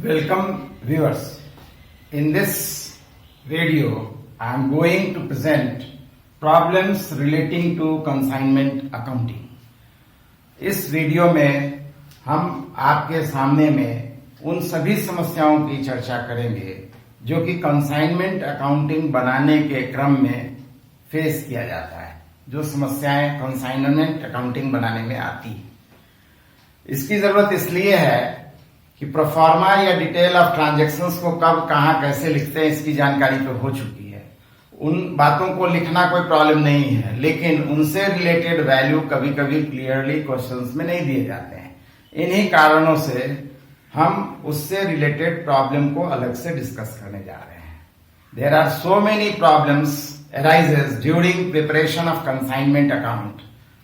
Welcome viewers. In this video, I am going to present problems relating to consignment accounting. इस video में हम आपके सामने में उन सभी समस्याओं की चर्चा करेंगे जो कि कंसाइनमेंट अकाउंटिंग बनाने के क्रम में फेस किया जाता है, जो समस्याएं कंसाइनमेंट अकाउंटिंग बनाने में आती है। इसकी जरूरत इसलिए है कि प्रोफार्मा या डिटेल ऑफ ट्रांजैक्शंस को कब कहां कैसे लिखते हैं इसकी जानकारी तो हो चुकी है। उन बातों को लिखना कोई प्रॉब्लम नहीं है, लेकिन उनसे रिलेटेड वैल्यू कभी कभी क्लियरली क्वेश्चंस में नहीं दिए जाते हैं। इन्हीं कारणों से हम उससे रिलेटेड प्रॉब्लम को अलग से डिस्कस करने जा रहे हैं। There are so many problems arises during preparation of consignment account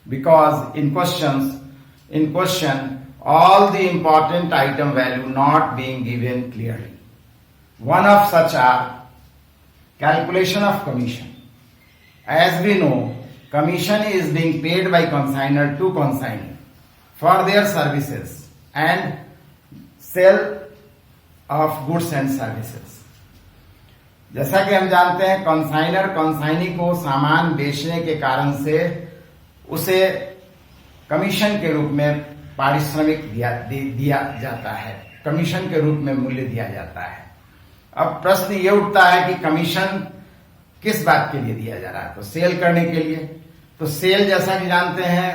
because in question all the important item value not being given clearly. One of such are calculation of commission. As we know, commission is being paid by consignor to consignee for their services and sale of goods and services. जैसा कि हम जानते हैं, consignor consignee को सामान बेचने के कारण से उसे कमीशन के रूप में पारिश्रमिक दिया जाता है, कमीशन के रूप में मूल्य दिया जाता है। अब प्रश्न ये उठता है कि कमीशन किस बात के लिए दिया जा रहा है? तो सेल करने के लिए। तो सेल जैसा कि जानते हैं,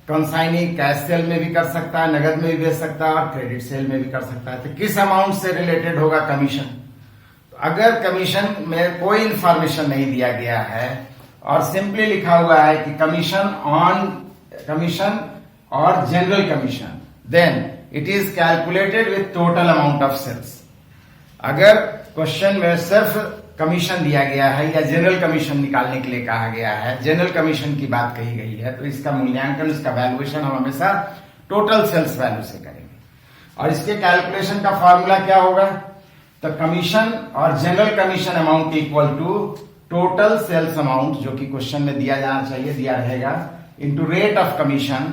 कंसाइनी कैश सेल में भी कर सकता है, नगद में भी बेच सकता है और क्रेडिट सेल में भी कर सकता है। तो किस अमाउंट से रिलेटेड होगा कमीशन? तो अगर कमीशन में कोई इंफॉर्मेशन नहीं दिया गया है और सिंपली लिखा हुआ है कि कमीशन और general commission, then it is calculated with total amount of sales. अगर क्वेश्चन में सिर्फ कमीशन दिया गया है या जनरल कमीशन निकालने के लिए कहा गया है, जनरल कमीशन की बात कही गई है, तो इसका मूल्यांकन, इसका वैल्यूएशन हम हमेशा टोटल सेल्स वैल्यू से करेंगे। और इसके कैलकुलेशन का फॉर्मूला क्या होगा? तो कमीशन और general commission amount equal to total sales amount, जो कि क्वेश्चन में दिया जाना चाहिए, दिया रहेगा, into rate of commission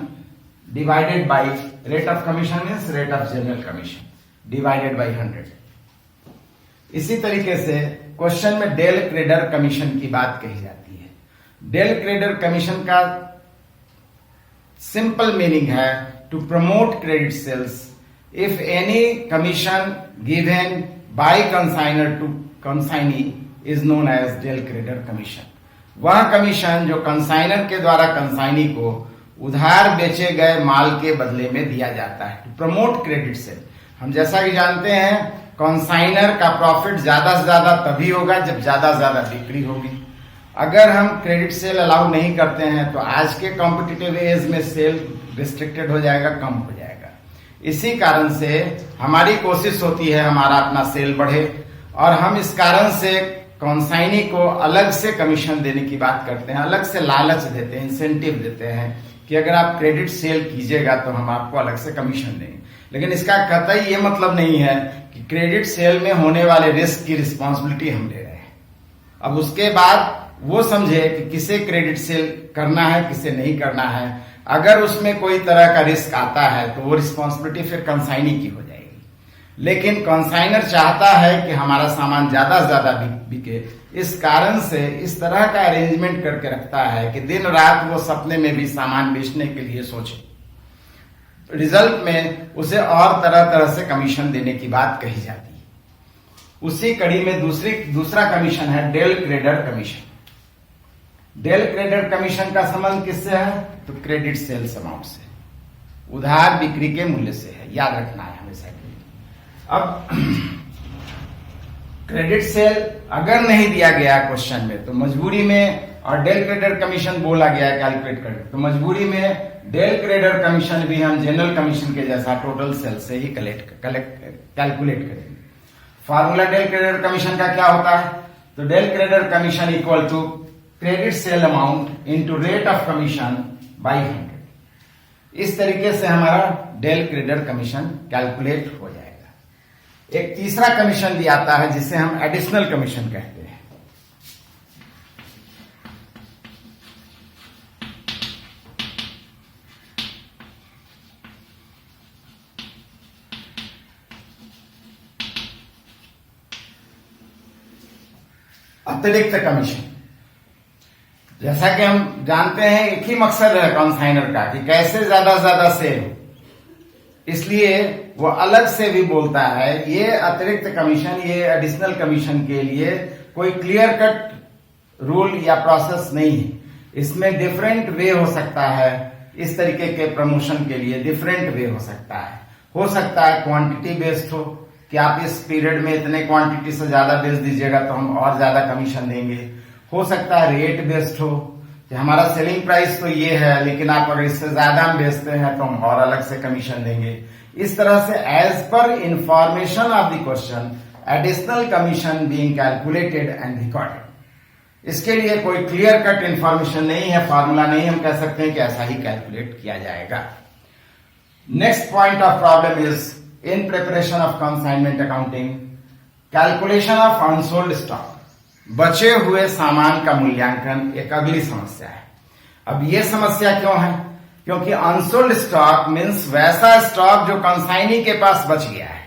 divided by rate of commission means rate of general commission divided by 100। इसी तरीके से क्वेश्चन में डेल क्रेडर कमीशन की बात कही जाती है। डेल क्रेडर कमीशन का सिंपल मीनिंग है to promote credit sales if any commission given by consignor to consignee is known as del credere commission. वह कमीशन जो कंसाइनर के द्वारा कंसाइनी को उधार बेचे गए माल के बदले में दिया जाता है, टू प्रमोट क्रेडिट सेल। हम जैसा कि जानते हैं, कंसाइनर का प्रॉफिट ज्यादा से ज्यादा तभी होगा जब ज्यादा से ज्यादा बिक्री होगी। अगर हम क्रेडिट सेल अलाउ नहीं करते हैं तो आज के कॉम्पिटिटिव एज में सेल रिस्ट्रिक्टेड हो जाएगा, कम हो जाएगा। इसी कारण से हमारी कोशिश होती है हमारा अपना सेल बढ़े, और हम इस कारण से कंसाइनी को अलग से कमीशन देने की बात करते हैं, अलग से लालच देते हैं, इंसेंटिव देते हैं कि अगर आप क्रेडिट सेल कीजिएगा तो हम आपको अलग से कमीशन देंगे। लेकिन इसका कतई ये मतलब नहीं है कि क्रेडिट सेल में होने वाले रिस्क की रिस्पॉन्सिबिलिटी हम ले रहे हैं। अब उसके बाद वो समझे कि किसे क्रेडिट सेल करना है, किसे नहीं करना है। अगर उसमें कोई तरह का रिस्क आता है तो वो रिस्पॉन्सिबिलिटी फिर कंसाइनी की हो जाएगी। लेकिन कंसाइनर चाहता है कि हमारा सामान ज्यादा से ज्यादा बिके, इस कारण से इस तरह का अरेंजमेंट करके रखता है कि दिन रात वो सपने में भी सामान बेचने के लिए सोचे। रिजल्ट में उसे और तरह तरह से कमीशन देने की बात कही जाती है। उसी कड़ी में दूसरा कमीशन है del credere commission. Del credere commission का संबंध किससे है? तो क्रेडिट सेल्स अमाउंट से, उधार बिक्री के मूल्य से है, याद रखना है हमेशा के लिए। अब क्रेडिट सेल अगर नहीं दिया गया क्वेश्चन में तो मजबूरी में, और डेल क्रेडर कमीशन बोला गया है कैलकुलेट करके, तो मजबूरी में डेल क्रेडर कमीशन भी हम जनरल कमीशन के जैसा टोटल सेल से ही कैलकुलेट करेंगे। फॉर्मूला डेल क्रेडर कमीशन का क्या होता है? तो del credere commission equal to credit sale amount into rate of commission by 100। इस तरीके से हमारा डेल क्रेडर कमीशन कैलकुलेट हो जाएगा। एक तीसरा कमीशन भी आता है जिसे हम एडिशनल कमीशन कहते हैं। अतिरिक्त कमीशन। जैसा कि हम जानते हैं एक ही मकसद है कंसाइनर का कि कैसे ज्यादा से ज्यादा सेल हो, इसलिए वो अलग से भी बोलता है ये अतिरिक्त कमीशन, ये एडिशनल कमीशन के लिए कोई क्लियर कट रूल या प्रोसेस नहीं है। इसमें डिफरेंट वे हो सकता है। इस तरीके के प्रमोशन के लिए डिफरेंट वे हो सकता है क्वांटिटी बेस्ड हो कि आप इस पीरियड में इतने क्वांटिटी से ज्यादा बेच दीजिएगा तो हम और ज्यादा कमीशन देंगे। हो सकता है रेट बेस्ड हो कि हमारा सेलिंग प्राइस तो ये है लेकिन आप अगर इससे ज्यादा हम बेचते हैं तो हम और अलग से कमीशन देंगे। इस तरह से as per information of the question additional commission being calculated and recorded. इसके लिए कोई क्लियर कट इंफॉर्मेशन नहीं है, फॉर्मूला नहीं हम कह सकते हैं कि ऐसा ही कैलकुलेट किया जाएगा। Next point of problem is in preparation of consignment accounting calculation of unsold stock. बचे हुए सामान का मूल्यांकन एक अगली समस्या है। अब ये समस्या क्यों है? क्योंकि अनसोल्ड स्टॉक मीन्स वैसा स्टॉक जो कंसाइनी के पास बच गया है।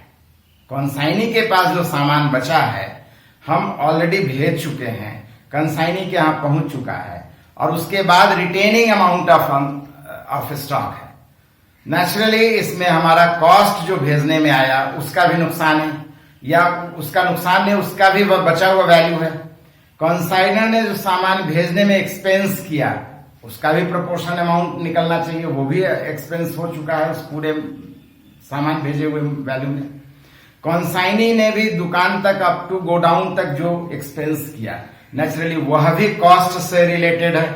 कंसाइनी के पास जो सामान बचा है हम ऑलरेडी भेज चुके हैं, कंसाइनी के यहां पहुंच चुका है और उसके बाद रिटेनिंग अमाउंट ऑफ स्टॉक है। नेचुरली इसमें हमारा कॉस्ट जो भेजने में आया उसका भी नुकसान है, या उसका नुकसान नहीं, उसका भी बचा हुआ वैल्यू है। कंसाइनर ने जो सामान भेजने में एक्सपेंस किया उसका भी प्रोपोर्शन अमाउंट निकलना चाहिए, वो भी एक्सपेंस हो चुका है उस पूरे सामान भेजे हुए वैल्यू में। कंसाइनी ने भी दुकान तक अप टू गोडाउन तक जो एक्सपेंस किया नेचुरली वह भी कॉस्ट से रिलेटेड है।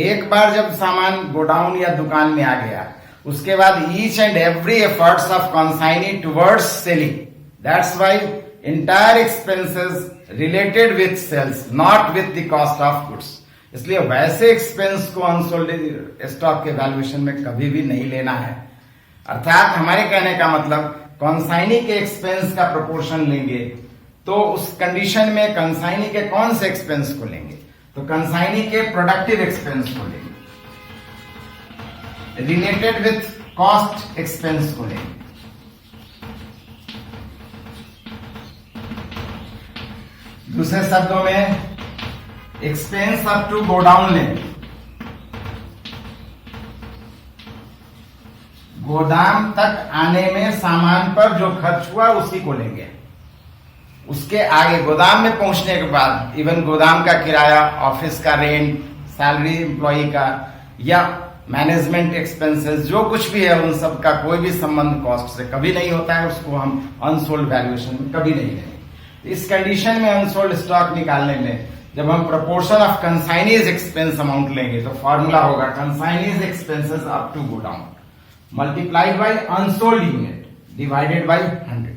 एक बार जब सामान गोडाउन या दुकान में आ गया उसके बाद each and every efforts of consignee towards selling, that's why entire expenses related with sales not with the cost of goods. इसलिए वैसे एक्सपेंस को अनसोल्ड स्टॉक के वैल्यूएशन में कभी भी नहीं लेना है। अर्थात हमारे कहने का मतलब कंसाइनी के एक्सपेंस का प्रोपोर्शन लेंगे तो उस कंडीशन में कंसाइनी के कौन से एक्सपेंस को लेंगे? तो कंसाइनी के प्रोडक्टिव एक्सपेंस को लेंगे, रिलेटेड विथ कॉस्ट एक्सपेंस को लेंगे। दूसरे शब्दों में एक्सपेंस अप टू गोडाउन लेंगे, गोदाम तक आने में सामान पर जो खर्च हुआ उसी को लेंगे। उसके आगे गोदाम में पहुंचने के बाद इवन गोदाम का किराया, ऑफिस का रेंट, सैलरी एम्प्लॉई का या मैनेजमेंट एक्सपेंसेस जो कुछ भी है उन सब का कोई भी संबंध कॉस्ट से कभी नहीं होता है, उसको हम अनसोल्ड वैल्यूएशन में कभी नहीं लेंगे। इस कंडीशन में अनसोल्ड स्टॉक निकालने में जब हम proportion of consignee's expense amount लेंगे तो फॉर्मूला होगा consignee's expenses up to godown multiplied by unsold unit divided by 100।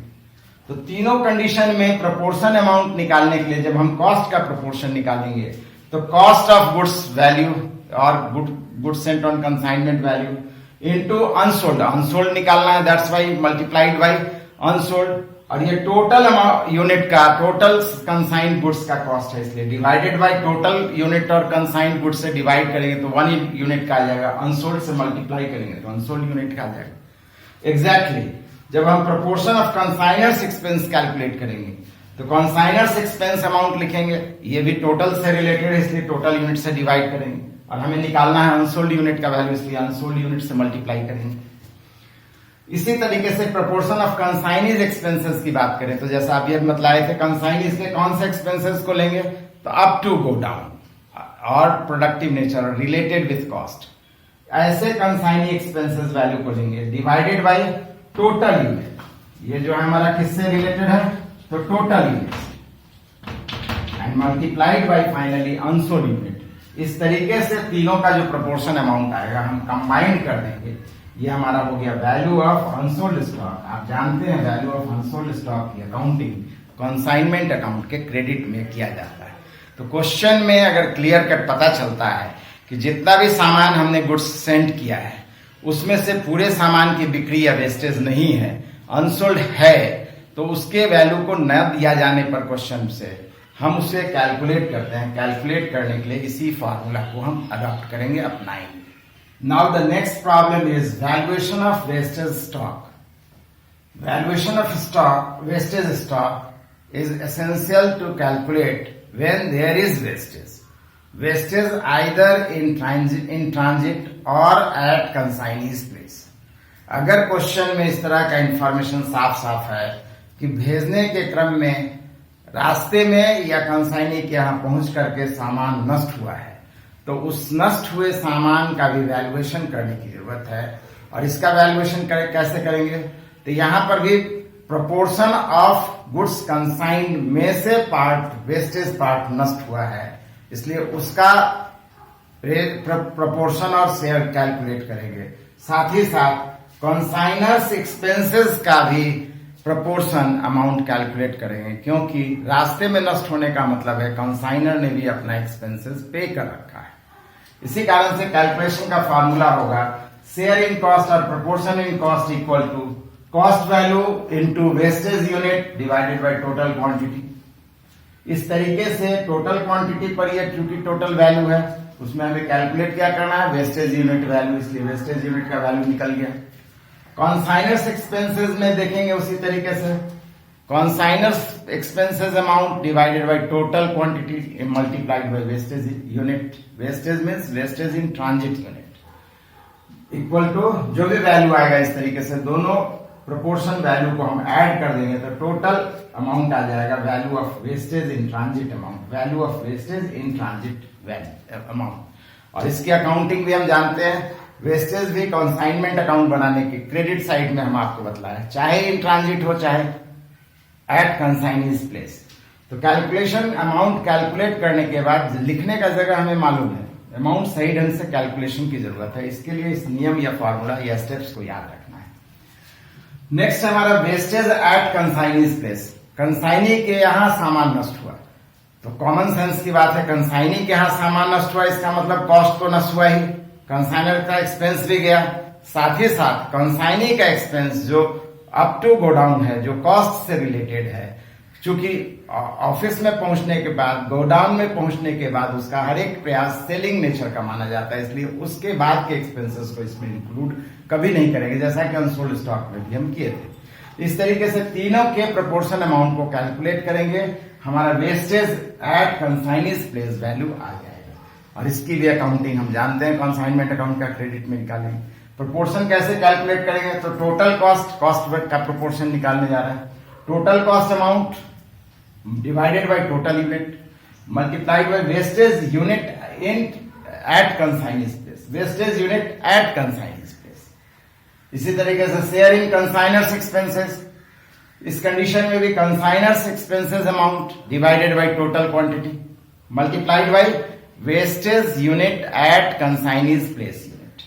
तो तीनों कंडीशन में प्रोपोर्शन अमाउंट निकालने के लिए जब हम कॉस्ट का प्रोपोर्शन निकालेंगे तो कॉस्ट ऑफ गुड्स वैल्यू और goods Saint on consignment value into unsold निकालना है, that's why multiplied by unsold. और ये टोटल यूनिट का टोटल कंसाइंड गुड्स का कॉस्ट है, इसलिए डिवाइडेड बाय टोटल यूनिट और कंसाइंड गुड्स से डिवाइड करेंगे तो 1 यूनिट का आ जाएगा, अनसोल्ड से मल्टीप्लाई करेंगे तो अनसोल्ड यूनिट का आ जाएगा। एग्जैक्टली जब हम proportion of consignors expense calculate करेंगे तो कंसाइनर्स एक्सपेंस अमाउंट लिखेंगे, ये भी टोटल से रिलेटेड है इसलिए टोटल यूनिट से डिवाइड करेंगे और हमें निकालना है अनसोल्ड यूनिट का वैल्यू, इसलिए अनसोल्ड यूनिट से मल्टीप्लाई करेंगे। इसी तरीके से प्रोपोर्शन ऑफ कंसाइनीज एक्सपेंसेस की बात करें तो जैसा आप ये बतलाए थे कंसाइनीज के कौन से एक्सपेंसेस को लेंगे तो अप टू गो डाउन और प्रोडक्टिव नेचर और रिलेटेड विथ कॉस्ट, ऐसे कंसाइनी एक्सपेंसेस वैल्यू को लेंगे डिवाइडेड बाय टोटल यूनिट। ये जो है हमारा किससे रिलेटेड है तो total unit and multiplied by finally unsold unit. इस तरीके से तीनों का जो प्रोपोर्शन अमाउंट आएगा हम कंबाइन कर देंगे, ये हमारा हो गया वैल्यू ऑफ अनसोल्ड स्टॉक। आप जानते हैं वैल्यू ऑफ अनसोल्ड स्टॉक की अकाउंटिंग कंसाइनमेंट अकाउंट के क्रेडिट में किया जाता है। तो क्वेश्चन में अगर क्लियर कट पता चलता है कि जितना भी सामान हमने गुड्स सेंड किया है उसमें से पूरे सामान की बिक्री या वेस्टेज नहीं है, अनसोल्ड है, तो उसके वैल्यू को न दिया जाने पर क्वेश्चन से हम उसे कैलकुलेट करते हैं। कैलकुलेट करने के लिए इसी फॉर्मूला को हम अडॉप्ट करेंगे, अपनाएंगे। Now the next problem is valuation of wastage stock. Valuation of stock, wastage stock is essential to calculate when there is wastage either in transit or at consignee's place. अगर question में इस तरह का information साफ साफ है कि भेजने के क्रम में रास्ते में या कंसाइनी के यहाँ पहुंच करके सामान नष्ट हुआ है, तो उस नष्ट हुए सामान का भी वैल्यूएशन करने की जरूरत है। और इसका वैल्यूएशन कैसे करेंगे, तो यहाँ पर भी प्रोपोर्शन ऑफ गुड्स कंसाइंड में से पार्ट वेस्टेज पार्ट नष्ट हुआ है, इसलिए उसका प्रोपोर्शन और शेयर कैलकुलेट करेंगे। साथ ही साथ कंसाइनर्स एक्सपेंसेस का भी प्रोपोर्शन अमाउंट कैलकुलेट करेंगे, क्योंकि रास्ते में नष्ट होने का मतलब है कंसाइनर ने भी अपना एक्सपेंसेस पे कर रखा है। इसी कारण से कैलकुलेशन का फॉर्मूला होगा शेयर इन कॉस्ट और proportion in cost equal to cost value into wastage unit divided by total quantity. इस तरीके से टोटल क्वांटिटी पर यह क्योंकि टोटल वैल्यू है, उसमें हमें कैलकुलेट क्या करना है, वेस्टेज यूनिट वैल्यू, इसलिए वेस्टेज यूनिट का वैल्यू निकल गया। कंसाइनर्स एक्सपेंसेस में देखेंगे उसी तरीके से consignor's expenses amount divided by total quantity multiplied by wastage unit. Wastage means wastage in transit unit equal to जो भी वैल्यू आएगा, इस तरीके से दोनों प्रोपोर्शन वैल्यू को हम ऐड कर देंगे तो टोटल अमाउंट आ जाएगा value of wastage in transit amount, value of wastage in transit amount. और इसकी अकाउंटिंग भी हम जानते हैं, वेस्टेज भी कंसाइनमेंट अकाउंट बनाने की क्रेडिट साइड में हम आपको बतलाया, चाहे इन ट्रांजिट हो चाहे एट कंसाइनीज प्लेस। तो कैलकुलेशन अमाउंट कैलकुलेट करने के बाद लिखने का जगह हमें मालूम है, अमाउंट सही ढंग से कैलकुलेशन की जरूरत है। इसके लिए इस नियम या फॉर्मूला या स्टेप्स को याद रखना है। नेक्स्ट हमारा wastage eight consignee's place. Consignee के यहाँ सामान नष्ट हुआ, तो कॉमन सेंस की बात है, कंसाइनी के यहाँ सामान नष्ट हुआ, इसका मतलब कॉस्ट तो नष्ट हुआ ही, कंसाइनर का एक्सपेंस भी गया, साथ ही साथ कंसाइनी का एक्सपेंस जो अप टू गोडाउन है, जो कॉस्ट से रिलेटेड है, क्योंकि ऑफिस में पहुंचने के बाद, गोडाउन में पहुंचने के बाद उसका हर एक प्रयास सेलिंग नेचर का माना जाता है, इसलिए उसके बाद के एक्सपेंसेस को इसमें इंक्लूड कभी नहीं करेंगे, जैसा कि अनसोल्ड स्टॉक में भी हम किए थे। इस तरीके से तीनों के प्रोपोर्शन अमाउंट को कैलकुलेट करेंगे, हमारा wastage eight consignee's place value आ जाएगा। और इसकी भी अकाउंटिंग हम जानते हैं, कंसाइनमेंट अकाउंट का क्रेडिट में निकालेंगे। प्रोपोर्शन कैसे कैलकुलेट करेंगे, तो टोटल कॉस्ट का प्रोपोर्शन निकालने जा रहे हैं। Total cost amount divided by total unit multiplied by wastage unit in at consignee's place, wastage unit at consignee's place. इसी तरीके से शेयर इन कंसाइनर्स एक्सपेंसेस, इस कंडीशन में भी consignor's expenses amount divided by total quantity multiplied by wastage unit at consignee's place unit.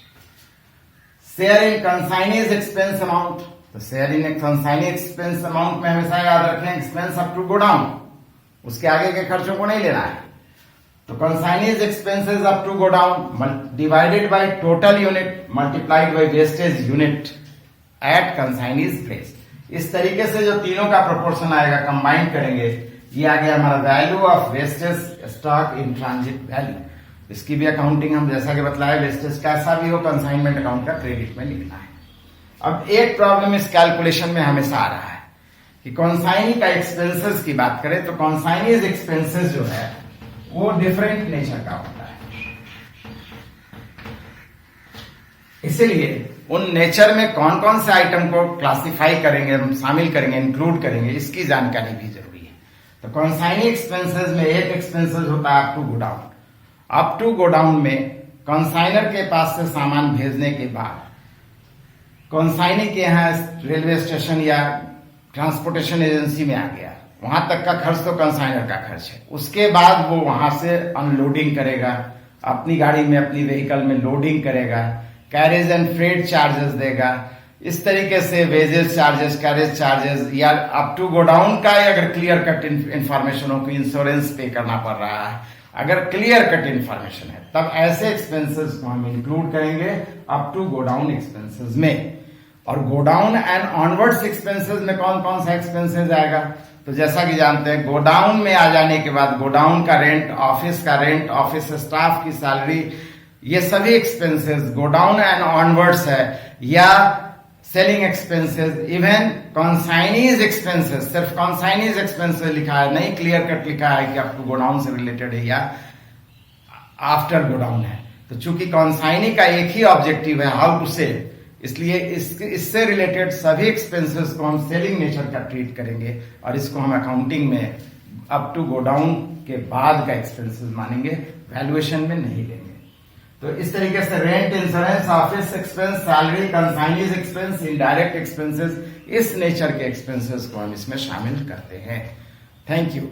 Share in consignee's expense amount, तो share in consignee expense amount में हमेशा याद रखें एक्सपेंस अप टू गोडाउन, उसके आगे के खर्चों को नहीं लेना है। तो consignee's expenses up to godown divided by total unit multiplied by wastage unit at consignee's place. इस तरीके से जो तीनों का प्रोपोर्शन आएगा कंबाइन करेंगे, ये आ गया हमारा value of wastage stock in transit value. इसकी भी अकाउंटिंग हम जैसा कि बताया, वेस्टेज कैसा भी हो कंसाइनमेंट अकाउंट का क्रेडिट में लिखना है। अब एक प्रॉब्लम इस कैलकुलेशन में हमेशा आ रहा है कि कंसाइनी का एक्सपेंसेस की बात करें तो कंसाइनीज एक्सपेंसेस जो है वो डिफरेंट नेचर का होता है, इसलिए उन नेचर में कौन कौन से आइटम को क्लासिफाई करेंगे, हम शामिल करेंगे, इंक्लूड करेंगे, इसकी जानकारी भी जरूरी है। तो कंसाइनी एक्सपेंसेस में एक एक्सपेंसेस होता है up to godown. Up to godown में कंसाइनर के पास से सामान भेजने के बाद कंसाइनी के यहाँ रेलवे स्टेशन या ट्रांसपोर्टेशन एजेंसी में आ गया, वहां तक का खर्च तो कंसाइनर का खर्च है। उसके बाद वो वहां से अनलोडिंग करेगा, अपनी गाड़ी में, अपनी व्हीकल में लोडिंग करेगा, कैरेज एंड फ्रेट चार्जेस देगा। इस तरीके से वेजेस चार्जेस, कैरेज चार्जेस, या अप टू गोडाउन का अगर क्लियर कट इंफॉर्मेशन हो कि इंश्योरेंस पे करना पड़ रहा है, अगर क्लियर कट इंफॉर्मेशन है तब ऐसे एक्सपेंसेस को हम इंक्लूड करेंगे अप टू गोडाउन एक्सपेंसेस में। और गोडाउन एंड ऑनवर्ड्स एक्सपेंसेस में कौन कौन सा एक्सपेंसेस आएगा, तो जैसा कि जानते हैं गोडाउन में आ जाने के बाद गोडाउन का रेंट, ऑफिस का रेंट, ऑफिस स्टाफ की सैलरी, ये सभी एक्सपेंसेस गोडाउन एंड ऑनवर्ड्स है, या सेलिंग एक्सपेंसेस, इवन कॉन्साइनीज एक्सपेंसेस, सिर्फ कॉन्साइनीज एक्सपेंसेस लिखा है, नहीं क्लियर कट लिखा है कि आपको गोडाउन से रिलेटेड है या आफ्टर गोडाउन है। तो चूंकि कॉन्साइनी का एक ही ऑब्जेक्टिव है, हाउ टू सेल, इसलिए इससे रिलेटेड सभी एक्सपेंसेस को हम सेलिंग नेचर का ट्रीट करेंगे और इसको हम अकाउंटिंग में अप टू गोडाउन के बाद का एक्सपेंसेस मानेंगे, वैल्यूएशन में नहीं लेंगे। तो इस तरीके से rent, insurance, office expense, salary, consignee's expense, indirect expenses, इस नेचर के एक्सपेंसेस को हम इसमें शामिल करते हैं। Thank you.